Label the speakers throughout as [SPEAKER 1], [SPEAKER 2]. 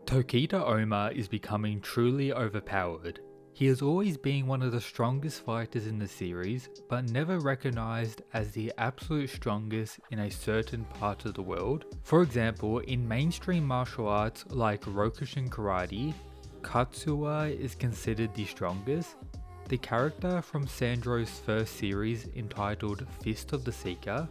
[SPEAKER 1] Tokita Ohma is becoming truly overpowered. He has always been one of the strongest fighters in the series, but never recognized as the absolute strongest in a certain part of the world. For example, in mainstream martial arts like Rokushin Karate, Katsuya is considered the strongest. The character from Sandro's first series entitled Fist of the Seeker,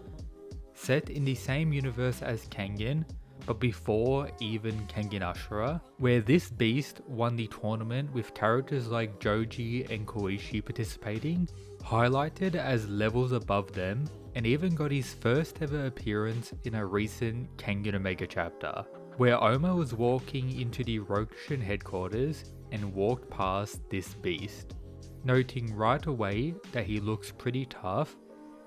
[SPEAKER 1] set in the same universe as Kengan, but before even Kengan Ashura, where this beast won the tournament with characters like Joji and Koichi participating, highlighted as levels above them, and even got his first ever appearance in a recent Kengan Omega chapter, where Ohma was walking into the Rokushin headquarters and walked past this beast, noting right away that he looks pretty tough,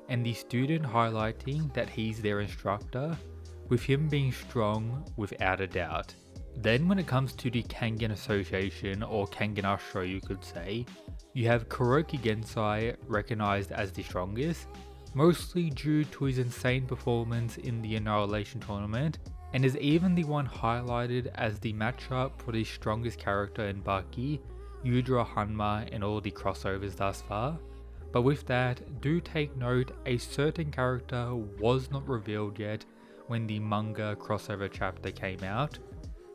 [SPEAKER 1] and the student highlighting that he's their instructor, with him being strong without a doubt. Then when it comes to the Kengan Association, or Kengan Ashura you could say, you have Kuroki Gensai recognized as the strongest, mostly due to his insane performance in the Annihilation tournament, and is even the one highlighted as the matchup for the strongest character in Baki, Yudra Hanma, and all the crossovers thus far. But with that, do take note, a certain character was not revealed yet when the manga crossover chapter came out.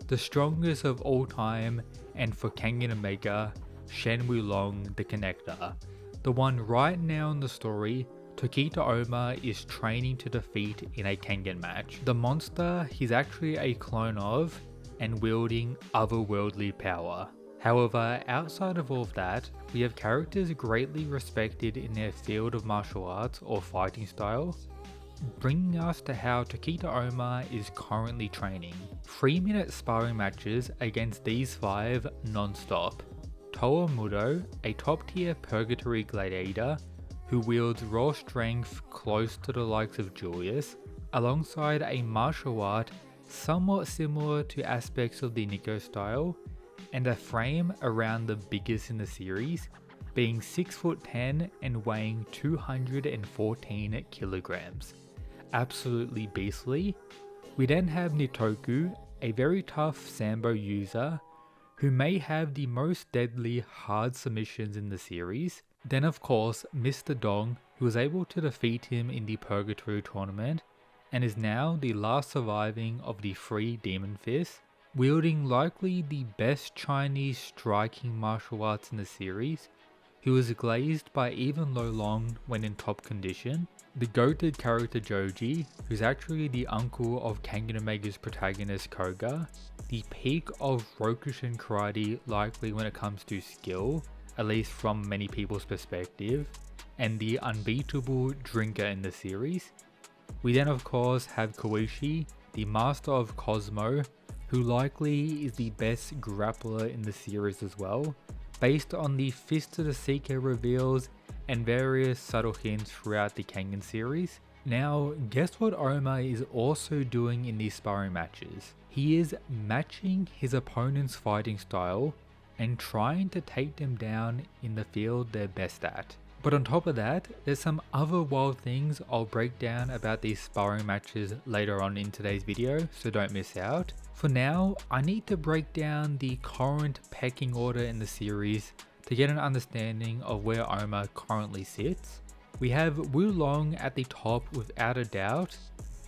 [SPEAKER 1] The strongest of all time, and for Kengan Omega, Shen Wulong the Connector. The one right now in the story, Tokita Ohma is training to defeat in a Kengan match. The monster he's actually a clone of, and wielding otherworldly power. However, outside of all of that, we have characters greatly respected in their field of martial arts or fighting style, bringing us to how Tokita Ohma is currently training. 3-minute sparring matches against these 5 non-stop. Toa Mudo, a top tier purgatory gladiator who wields raw strength close to the likes of Julius, alongside a martial art somewhat similar to aspects of the Nico style, and a frame around the biggest in the series, being 6'10" and weighing 214 kilograms. Absolutely beastly. We then have Nitoku, a very tough Sambo user, who may have the most deadly hard submissions in the series. Then of course Mr. Dong, who was able to defeat him in the Purgatory tournament, and is now the last surviving of the 3 Demon Fists, wielding likely the best Chinese striking martial arts in the series, who was glazed by even Lo Long when in top condition. The goated character Joji, who's actually the uncle of Kengan Omega's protagonist Koga, the peak of Rokushin Karate likely when it comes to skill, at least from many people's perspective, and the unbeatable drinker in the series. We then of course have Koichi, the master of Cosmo, who likely is the best grappler in the series as well, based on the Fist of the Seeker reveals and various subtle hints throughout the Kengan series. Now, guess what Ohma is also doing in these sparring matches? He is matching his opponent's fighting style and trying to take them down in the field they're best at. But on top of that, there's some other wild things I'll break down about these sparring matches later on in today's video, so don't miss out. For now, I need to break down the current pecking order in the series to get an understanding of where Ohma currently sits. We have Wulong at the top without a doubt.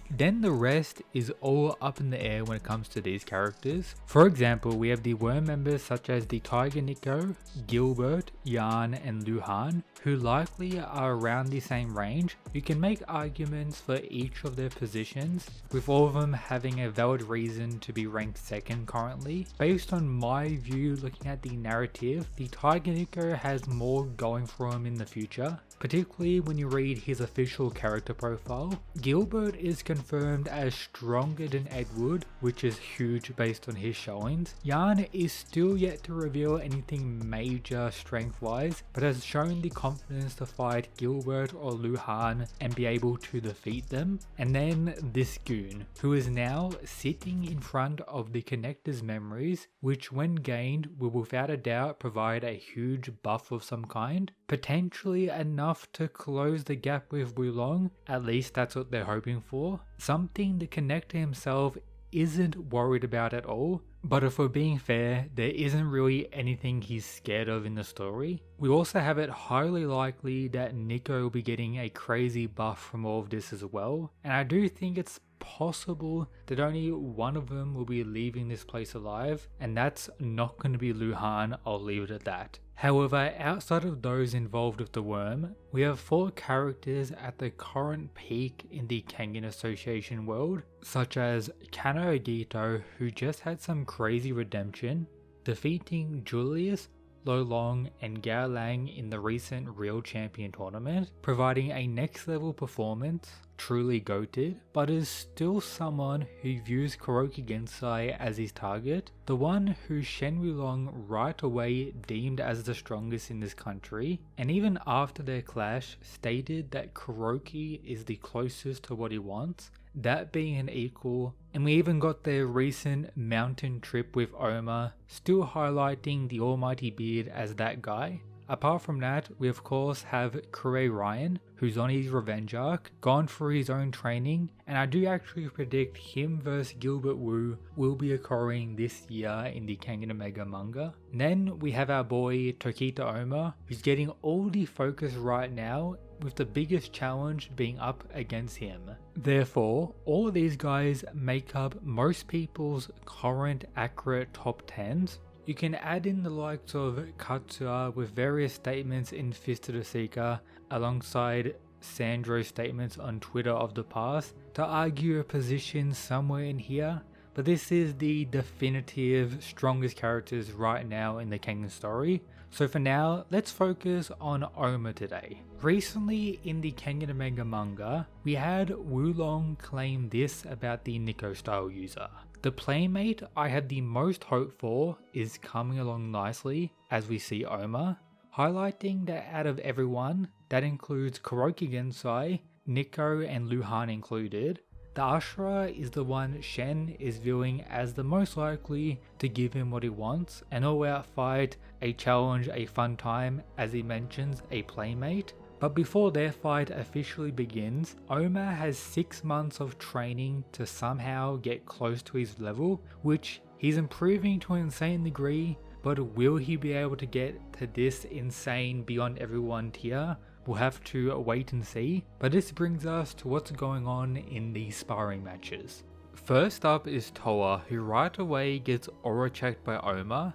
[SPEAKER 1] Then the rest is all up in the air when it comes to these characters. For example, we have the worm members such as the Tiger Nico, Gilbert, Yan, and Luhan, who likely are around the same range. You can make arguments for each of their positions, with all of them having a valid reason to be ranked second currently. Based on my view looking at the narrative, the Tiger Nico has more going for him in the future, particularly when you read his official character profile. Gilbert is confirmed as stronger than Edward, which is huge based on his showings. Yan is still yet to reveal anything major strength wise, but has shown the confidence to fight Gilbert or Luhan and be able to defeat them. And then this goon, who is now sitting in front of the Connector's memories, which when gained will without a doubt provide a huge buff of some kind, potentially enough to close the gap with Wulong. At least that's what they're hoping for. Something the Connector himself isn't worried about at all, But if we're being fair, there isn't really anything he's scared of in the story. We also have it highly likely that Nico will be getting a crazy buff from all of this as well, and I do think it's possible that only one of them will be leaving this place alive, and that's not going to be Luhan. I'll leave it at that. However, outside of those involved with the worm, we have 4 characters at the current peak in the Kengan Association world, such as Kano Agito, who just had some crazy redemption, defeating Julius, Lo Long and Gao Lang in the recent Real Champion tournament, providing a next level performance, truly goated, but is still someone who views Kuroki Gensai as his target, the one who Shen Wulong right away deemed as the strongest in this country, and even after their clash stated that Kuroki is the closest to what he wants, that being an equal, and we even got their recent mountain trip with Ohma, still highlighting the almighty beard as that guy. Apart from that, we of course have Kure Ryan, who's on his revenge arc, gone through his own training, and I do actually predict him versus Gilbert Wu will be occurring this year in the Kengan Omega manga. And then we have our boy Tokita Ohma, who's getting all the focus right now, with the biggest challenge being up against him. Therefore, all of these guys make up most people's current accurate top 10s. You can add in the likes of Katsuya with various statements in Fist of the Seeker alongside Sandro's statements on Twitter of the past to argue a position somewhere in here, but this is the definitive strongest characters right now in the Kengan story. So for now, let's focus on Ohma today. Recently in the Kengan Omega manga, we had Wulong claim this about the Nico style user. The playmate I had the most hope for is coming along nicely as we see Ohma, highlighting that out of everyone, that includes Kuroki Gensai, Nico and Luhan included, the Ashura is the one Shen is viewing as the most likely to give him what he wants, an all-out fight, a challenge, a fun time, as he mentions, a playmate. But before their fight officially begins, Ohma has 6 months of training to somehow get close to his level, which he's improving to an insane degree, but will he be able to get to this insane beyond everyone tier? We'll have to wait and see, but this brings us to what's going on in these sparring matches. First up is Toa, who right away gets aura checked by Ohma.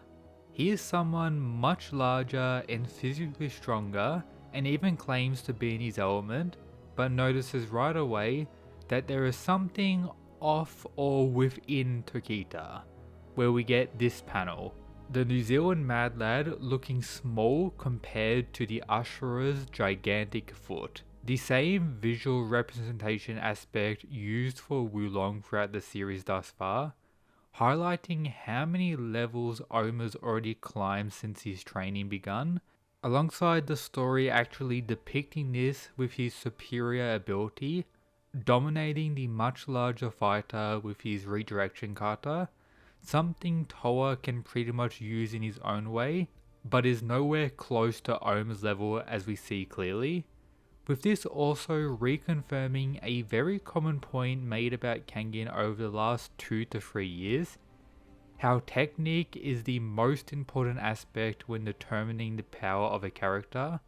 [SPEAKER 1] He is someone much larger and physically stronger, and even claims to be in his element, but notices right away that there is something off or within Tokita, where we get this panel. The New Zealand mad lad looking small compared to the Ashura's gigantic foot. The same visual representation aspect used for Wulong throughout the series thus far, highlighting how many levels Ohma's already climbed since his training begun, alongside the story actually depicting this with his superior ability, dominating the much larger fighter with his redirection kata, something Toa can pretty much use in his own way, but is nowhere close to Ohma's level as we see clearly. With this also reconfirming a very common point made about Kengan over the last 2 to 3 years, how technique is the most important aspect when determining the power of a character,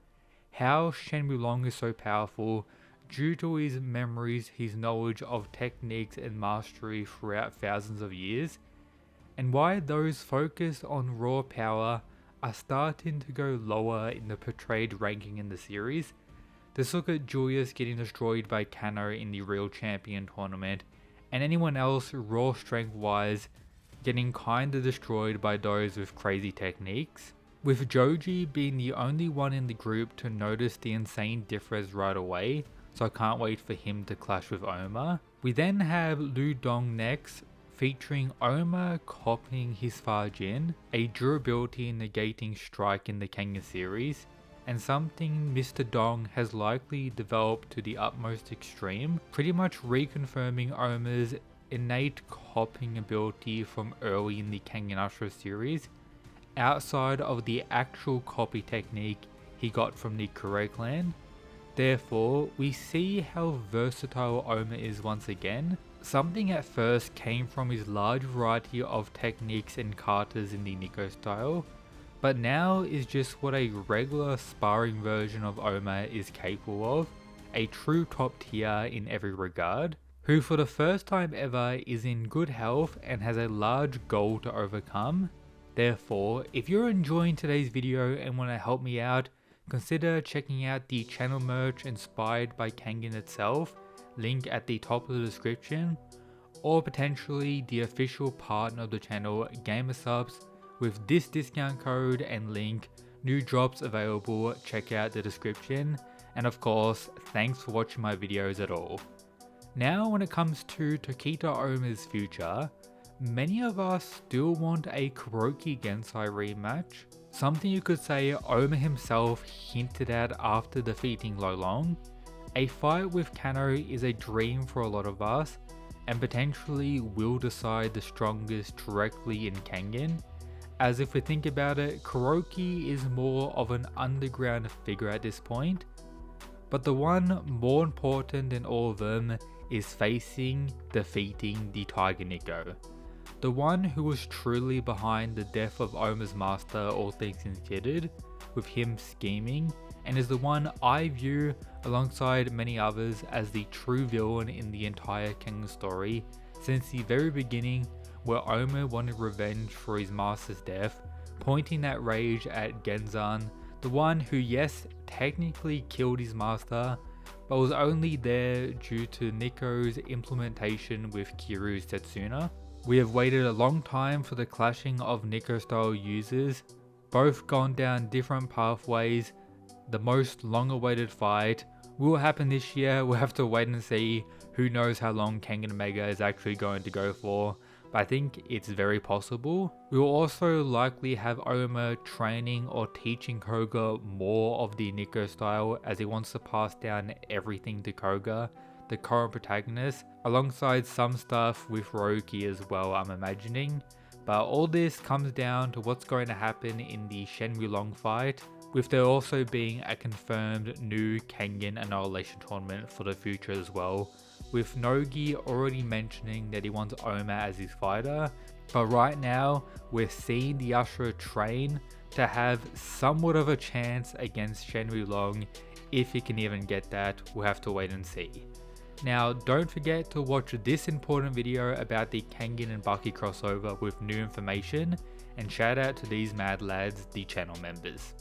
[SPEAKER 1] how Shen Wulong is so powerful due to his memories, his knowledge of techniques and mastery throughout thousands of years, and why those focused on raw power are starting to go lower in the portrayed ranking in the series. Let's look at Julius getting destroyed by Kano in the Real Champion tournament, and anyone else raw strength wise getting kinda destroyed by those with crazy techniques. With Joji being the only one in the group to notice the insane difference right away, so I can't wait for him to clash with Ohma. We then have Lu Dong next, featuring Ohma copying his Fajin, a durability negating strike in the Kengan series, and something Mr. Dong has likely developed to the utmost extreme, pretty much reconfirming Ohma's innate copying ability from early in the Kengan Ashura series, outside of the actual copy technique he got from the Kure clan. Therefore, we see how versatile Ohma is once again, Something at first came from his large variety of techniques and katas in the Nico style, but now is just what a regular sparring version of Ohma is capable of, a true top tier in every regard, who for the first time ever is in good health and has a large goal to overcome. Therefore, if you're enjoying today's video and want to help me out, consider checking out the channel merch inspired by Kengan itself, link at the top of the description, or potentially the official partner of the channel, Gamersubs, with this discount code and link, new drops available, check out the description, and of course, thanks for watching my videos at all. Now when it comes to Tokita Ohma's future, many of us still want a Kuroki Gensai rematch, something you could say Ohma himself hinted at after defeating Lolong. A fight with Kano is a dream for a lot of us, and potentially will decide the strongest directly in Kengan, as if we think about it, Kuroki is more of an underground figure at this point, but the one more important than all of them is defeating the Tiger Nico. The one who was truly behind the death of Ohma's master, all things considered, with him scheming, and is the one I view alongside many others as the true villain in the entire Kengan story since the very beginning, where Ohma wanted revenge for his master's death, pointing that rage at Genzan, the one who, yes, technically killed his master, but was only there due to Nico's implementation with Kiryu's Tetsuna. We have waited a long time for the clashing of Nico style users, both gone down different pathways. The most long awaited fight will happen this year. We'll have to wait and see. Who knows how long Kengan Mega is actually going to go for, but I think it's very possible. We will also likely have Ohma training or teaching Koga more of the Nico style, as he wants to pass down everything to Koga, the current protagonist, alongside some stuff with Roki as well, I'm imagining. But all this comes down to what's going to happen in the Shenmue Long fight, with there also being a confirmed new Kengan Annihilation tournament for the future as well, with Nogi already mentioning that he wants Ohma as his fighter, but right now we're seeing the Ashura train to have somewhat of a chance against Shenmue Long. If he can even get that, we'll have to wait and see. Now don't forget to watch this important video about the Kengan and Baki crossover with new information, and shout out to these mad lads, the channel members.